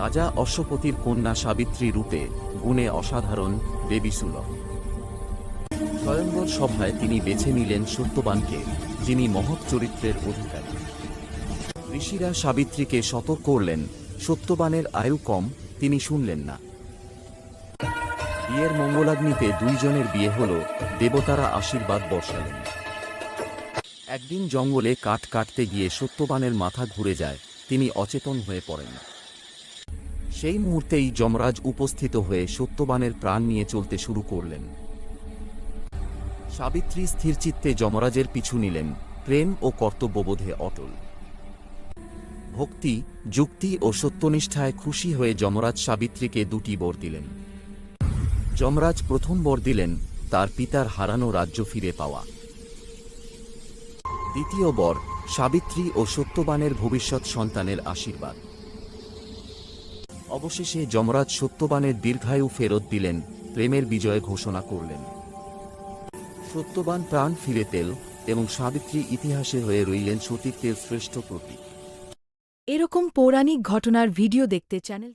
রাজা অশ্বপতির কন্যা সাবিত্রী রূপে গুণে অসাধারণ দেবী সুলভ। স্বয়ংবর সভায় তিনি বেছে নিলেন সত্যবানকে, যিনি মহৎ চরিত্রের অধিকারী। ঋষিরা সাবিত্রীকে সতর্ক করলেন, সত্যবানের আয়ু কম, তিনি শুনলেন না। বিয়ের মঙ্গলাগ্নিতে দুইজনের বিয়ে হল, দেবতারা আশীর্বাদ বর্ষালেন। একদিন জঙ্গলে কাঠ কাটতে গিয়ে সত্যবানের মাথা ঘুরে যায়, তিনি অচেতন হয়ে পড়েন। সেই মুহূর্তেই যমরাজ উপস্থিত হয়ে সত্যবানের প্রাণ নিয়ে চলতে শুরু করলেন। সাবিত্রী স্থিরচিত্তে যমরাজের পিছু নিলেন, প্রেম ও কর্তব্যবোধে অটল। ভক্তি, যুক্তি ও সত্যনিষ্ঠায় খুশি হয়ে যমরাজ সাবিত্রীকে দুটি বর দিলেন। যমরাজ প্রথম বর দিলেন তার পিতার হারানো রাজ্য ফিরে পাওয়া। দ্বিতীয় বর সাবিত্রী ও সত্যবানের ভবিষ্যৎ সন্তানের আশীর্বাদ। অবশেষে যমরাজ সত্যবানের দীর্ঘায়ু ফেরত দিলেন, প্রেমের বিজয় ঘোষণা করলেন। সত্যবান প্রাণ ফিরে পেল এবং সাবিত্রী ইতিহাসে হয়ে রইলেন সতীত্বের শ্রেষ্ঠ প্রতীক। এরকম পৌরাণিক ঘটনার ভিডিও দেখতে চ্যানেল